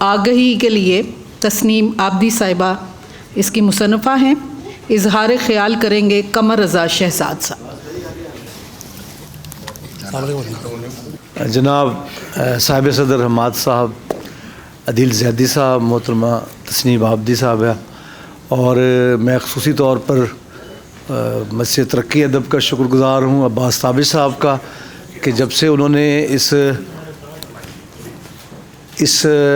آگہی کے لیے تسنیم عابدی صاحبہ اس کی مصنفہ ہیں. اظہار خیال کریں گے قمر رضا شہزاد صاحب. جناب صاحب صدر حماد صاحب، عدیل زیدی صاحب، محترمہ تسنیم عابدی صاحب ہے، اور میں خصوصی طور پر مسجد ترقی ادب کا شکر گزار ہوں عباس تابش صاحب کا کہ جب سے انہوں نے اس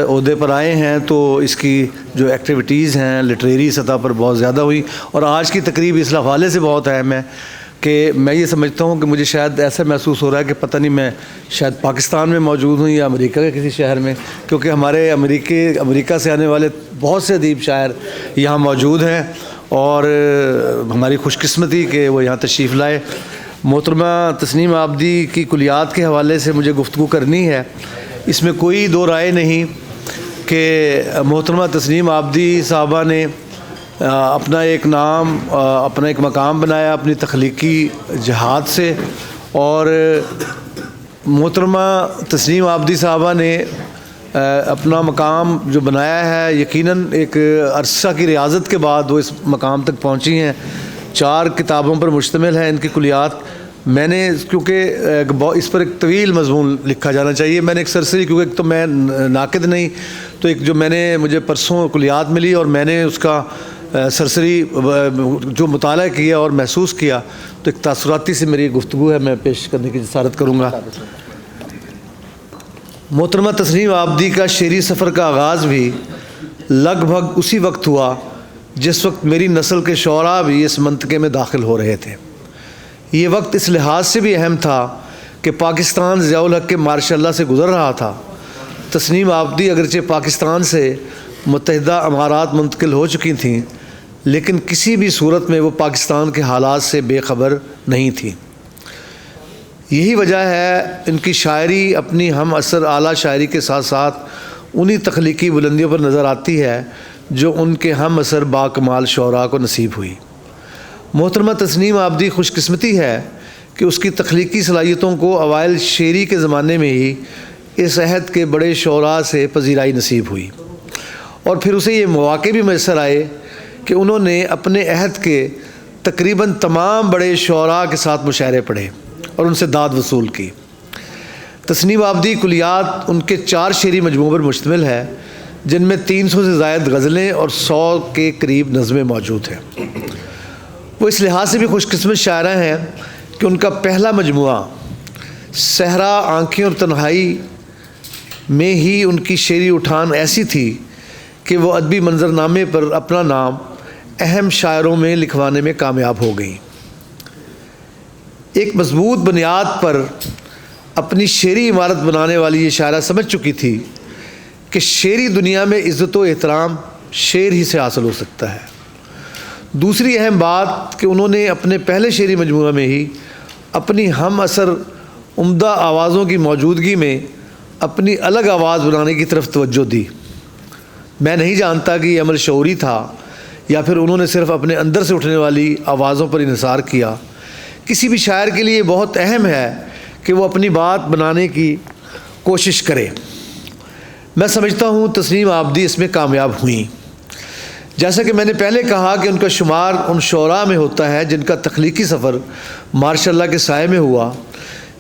عہدے پر آئے ہیں تو اس کی جو ایکٹیویٹیز ہیں لٹریری سطح پر بہت زیادہ ہوئی، اور آج کی تقریب اس حوالے سے بہت اہم ہے کہ میں یہ سمجھتا ہوں کہ مجھے شاید ایسا محسوس ہو رہا ہے کہ پتہ نہیں میں شاید پاکستان میں موجود ہوں یا امریکہ کے کسی شہر میں، کیونکہ ہمارے امریکہ سے آنے والے بہت سے ادیب شاعر یہاں موجود ہیں، اور ہماری خوش قسمتی کہ وہ یہاں تشریف لائے. محترمہ تسنیم عابدی کی کلیات کے حوالے سے مجھے گفتگو کرنی ہے. اس میں کوئی دو رائے نہیں کہ محترمہ تسنیم عابدی صاحبہ نے اپنا ایک نام، اپنا ایک مقام بنایا اپنی تخلیقی جہاد سے، اور محترمہ تسنیم عابدی صاحبہ نے اپنا مقام جو بنایا ہے یقیناً ایک عرصہ کی ریاضت کے بعد وہ اس مقام تک پہنچی ہیں. 4 کتابوں پر مشتمل ہے ان کی کلیات. میں نے کیونکہ اس پر ایک طویل مضمون لکھا جانا چاہیے، میں نے ایک سرسری، کیونکہ ایک تو میں ناقد نہیں، تو ایک جو مجھے پرسوں کلیات ملی اور میں نے اس کا سرسری جو مطالعہ کیا اور محسوس کیا، تو ایک تاثراتی سے میری گفتگو ہے، میں پیش کرنے کی جسارت کروں گا. محترمہ تسنیم عابدی کا شعری سفر کا آغاز بھی لگ بھگ اسی وقت ہوا جس وقت میری نسل کے شعراء بھی اس منطقے میں داخل ہو رہے تھے. یہ وقت اس لحاظ سے بھی اہم تھا کہ پاکستان ضیاء الحق کے ماشاء اللہ سے گزر رہا تھا. تسنیم عابدی اگرچہ پاکستان سے متحدہ امارات منتقل ہو چکی تھیں، لیکن کسی بھی صورت میں وہ پاکستان کے حالات سے بے خبر نہیں تھیں. یہی وجہ ہے ان کی شاعری اپنی ہم عصر اعلیٰ شاعری کے ساتھ ساتھ انہی تخلیقی بلندیوں پر نظر آتی ہے جو ان کے ہم عصر با کمال شعراء کو نصیب ہوئی. محترمہ تسنیم عابدی خوش قسمتی ہے کہ اس کی تخلیقی صلاحیتوں کو اوائل شعری کے زمانے میں ہی اس عہد کے بڑے شعراء سے پذیرائی نصیب ہوئی، اور پھر اسے یہ مواقع بھی میسر آئے کہ انہوں نے اپنے عہد کے تقریباً تمام بڑے شعراء کے ساتھ مشاعرے پڑھے اور ان سے داد وصول کی. تسنیم عابدی کلیات ان کے 4 شعری مجموعوں پر مشتمل ہے، جن میں 300 سے زائد غزلیں اور 100 کے قریب نظمیں موجود ہیں. وہ اس لحاظ سے بھی خوش قسمت شاعرہ ہیں کہ ان کا پہلا مجموعہ صحرا آنکھیں اور تنہائی میں ہی ان کی شعری اٹھان ایسی تھی کہ وہ ادبی منظرنامے پر اپنا نام اہم شاعروں میں لکھوانے میں کامیاب ہو گئی. ایک مضبوط بنیاد پر اپنی شعری عمارت بنانے والی یہ شاعرہ سمجھ چکی تھی کہ شعری دنیا میں عزت و احترام شعر ہی سے حاصل ہو سکتا ہے. دوسری اہم بات کہ انہوں نے اپنے پہلے شعری مجموعہ میں ہی اپنی ہم عصر عمدہ آوازوں کی موجودگی میں اپنی الگ آواز بنانے کی طرف توجہ دی. میں نہیں جانتا کہ یہ عمل شعوری تھا یا پھر انہوں نے صرف اپنے اندر سے اٹھنے والی آوازوں پر انحصار کیا. کسی بھی شاعر کے لیے بہت اہم ہے کہ وہ اپنی بات بنانے کی کوشش کرے. میں سمجھتا ہوں تسنیم عابدی اس میں کامیاب ہوئیں. جیسا کہ میں نے پہلے کہا کہ ان کا شمار ان شعراء میں ہوتا ہے جن کا تخلیقی سفر ماشاء اللہ کے سائے میں ہوا.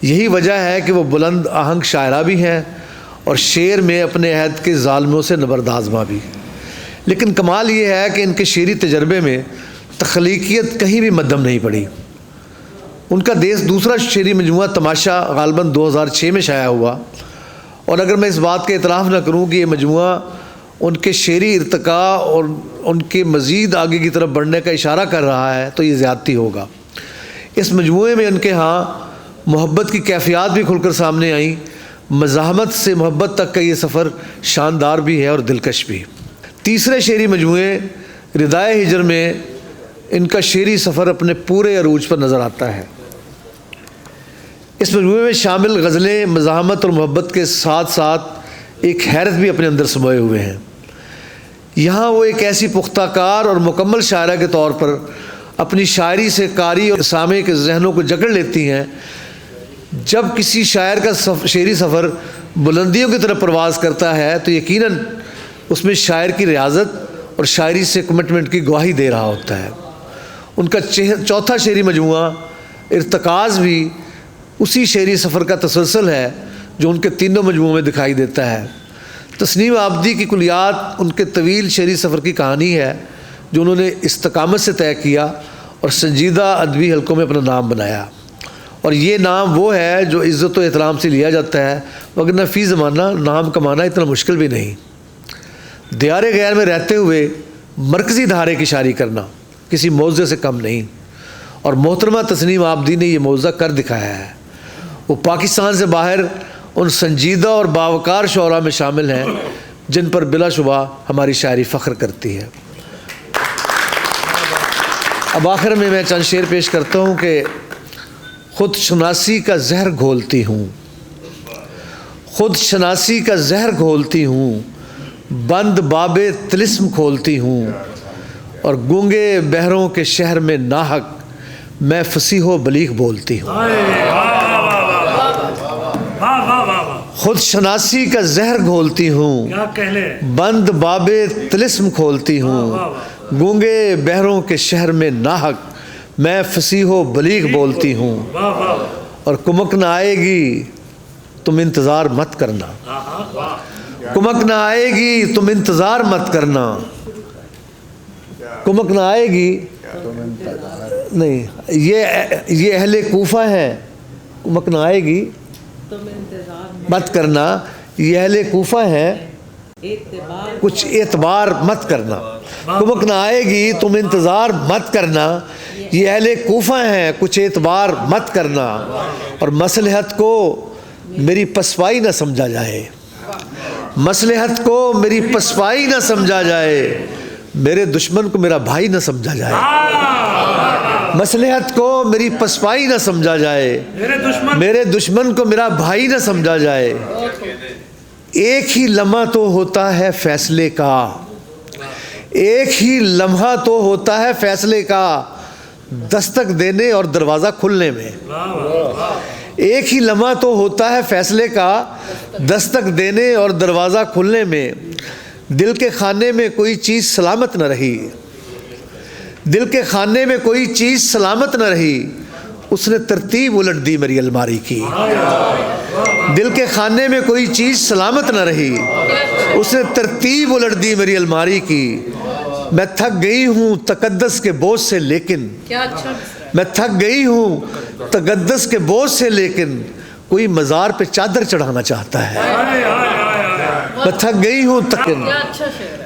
یہی وجہ ہے کہ وہ بلند آہنگ شاعرہ بھی ہیں اور شعر میں اپنے عہد کے ظالموں سے نبردآزماں بھی. لیکن کمال یہ ہے کہ ان کے شعری تجربے میں تخلیقیت کہیں بھی مدھم نہیں پڑی. ان کا دوسرا شعری مجموعہ تماشا غالباً 2006 میں شائع ہوا، اور اگر میں اس بات کا اعتراف نہ کروں کہ یہ مجموعہ ان کے شعری ارتقاء اور ان کے مزید آگے کی طرف بڑھنے کا اشارہ کر رہا ہے تو یہ زیادتی ہوگا. اس مجموعے میں ان کے ہاں محبت کی کیفیات بھی کھل کر سامنے آئیں. مزاحمت سے محبت تک کا یہ سفر شاندار بھی ہے اور دلکش بھی. تیسرے شعری مجموعے ردائے ہجر میں ان کا شعری سفر اپنے پورے عروج پر نظر آتا ہے. اس مجموعے میں شامل غزلیں مزاحمت اور محبت کے ساتھ ساتھ ایک حیرت بھی اپنے اندر سموئے ہوئے ہیں. یہاں وہ ایک ایسی پختہ کار اور مکمل شاعرہ کے طور پر اپنی شاعری سے قاری اور سامع کے ذہنوں کو جکڑ لیتی ہیں. جب کسی شاعر کا شعری سفر بلندیوں کی طرف پرواز کرتا ہے تو یقیناً اس میں شاعر کی ریاضت اور شاعری سے کمٹمنٹ کی گواہی دے رہا ہوتا ہے۔ ان کا چوتھا شعری مجموعہ ارتکاز بھی اسی شعری سفر کا تسلسل ہے جو ان کے تینوں مجموعوں میں دکھائی دیتا ہے۔ تسنیم آبدی کی کلیات ان کے طویل شعری سفر کی کہانی ہے جو انہوں نے استقامت سے طے کیا اور سنجیدہ ادبی حلقوں میں اپنا نام بنایا، اور یہ نام وہ ہے جو عزت و احترام سے لیا جاتا ہے، وگرنہ فی زمانہ نام کمانا اتنا مشکل بھی نہیں۔ دیار غیر میں رہتے ہوئے مرکزی دھارے کی شاعری کرنا کسی موضوع سے کم نہیں، اور محترمہ تسنیم آبدی نے یہ موضوع کر دکھایا ہے۔ وہ پاکستان سے باہر ان سنجیدہ اور باوقار شعراء میں شامل ہیں جن پر بلا شبہ ہماری شاعری فخر کرتی ہے۔ اب آخر میں چند شعر پیش کرتا ہوں کہ خود شناسی کا زہر گھولتی ہوں، خود شناسی کا زہر گھولتی ہوں، بند باب طلسم کھولتی ہوں، اور گونگے بہروں کے شہر میں ناحق میں فصیح و بلیغ بولتی ہوں۔ خود شناسی کا زہر گھولتی ہوں، بند باب طلسم کھولتی ہوں، گونگے بہروں کے شہر میں ناحق میں فصیح و بلیغ بولتی ہوں، اور کمک نہ آئے گی تم انتظار مت کرنا، کمک نہ آئے گی تم انتظار مت کرنا، کمک نہ آئے گی نہیں، یہ اہل کوفہ ہے، کمک نہ آئے گی مت کرنا، یہ اہل کوفہ ہے، کچھ اعتبار مت کرنا، کمک نہ آئے گی تم انتظار مت کرنا، یہ اہل کوفہ ہیں، کچھ اعتبار مت کرنا، اور مصلحت کو میری پسپائی نہ سمجھا جائے، مصلحت کو میری پسپائی نہ سمجھا جائے، میرے دشمن کو میرا بھائی نہ سمجھا جائے، مصلحت کو میری پسپائی نہ سمجھا جائے، میرے دشمن کو میرا بھائی نہ سمجھا جائے، ایک ہی لمحہ تو ہوتا ہے فیصلے کا، ایک ہی لمحہ تو ہوتا ہے فیصلے کا، دستک دینے اور دروازہ کھلنے میں، ایک ہی لمحہ تو ہوتا ہے فیصلے کا، دستک دینے اور دروازہ کھلنے میں، دل کے خانے میں کوئی چیز سلامت نہ رہی، دل کے خانے میں کوئی چیز سلامت نہ رہی، اس نے ترتیب الٹ دی میری الماری کی، دل کے خانے میں کوئی چیز سلامت نہ رہی، اس نے ترتیب الٹ دی میری الماری کی، میں تھک گئی ہوں تقدس کے بوجھ سے، لیکن میں تھک گئی ہوں تقدس کے بوجھ سے، لیکن کوئی مزار پہ چادر چڑھانا چاہتا ہے، میں تھک گئی ہوں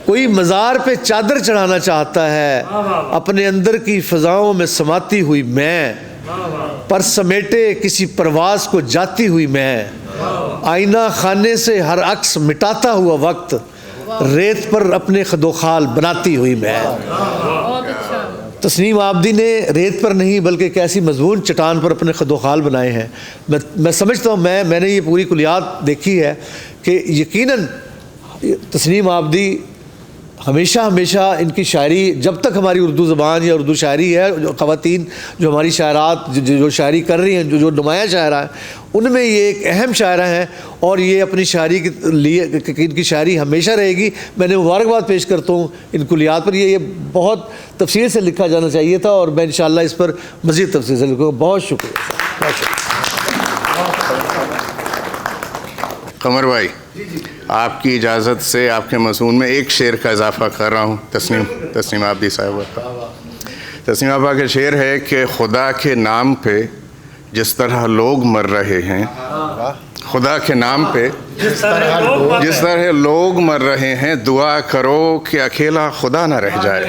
کوئی مزار پہ چادر چڑھانا چاہتا ہے، اپنے اندر کی فضاؤں میں سماتی ہوئی میں، پر سمیٹے کسی پرواز کو جاتی ہوئی میں، آئینہ خانے سے ہر عکس مٹاتا ہوا وقت، ریت پر اپنے خد و خال بناتی ہوئی میں۔ تسنیم آبدی نے ریت پر نہیں بلکہ ایک ایسی مضمون چٹان پر اپنے خد و خال بنائے ہیں۔ میں سمجھتا ہوں، میں نے یہ پوری کلیات دیکھی ہے کہ یقیناً تسنیم آبدی ہمیشہ ان کی شاعری، جب تک ہماری اردو زبان یا اردو شاعری ہے، جو خواتین جو ہماری شاعرات جو شاعری کر رہی ہیں، جو نمایاں شاعرہ ہیں، ان میں یہ ایک اہم شاعرہ ہیں، اور یہ اپنی شاعری کے لیے ان کی شاعری ہمیشہ رہے گی۔ میں نے مبارکباد پیش کرتا ہوں ان کلیات پر، یہ بہت تفصیل سے لکھا جانا چاہیے تھا، اور میں انشاءاللہ اس پر مزید تفصیل سے لکھوں گا۔ بہت شکریہ۔ قمر بھائی، آپ کی اجازت سے آپ کے مضمون میں ایک شعر کا اضافہ کر رہا ہوں تسنیم آبدی صاحبہ کا۔ تسنیم آبا کا شعر ہے کہ خدا کے نام پہ جس طرح لوگ مر رہے ہیں، خدا کے نام پہ جس طرح لوگ مر رہے ہیں، دعا کرو کہ اکیلا خدا نہ رہ جائے۔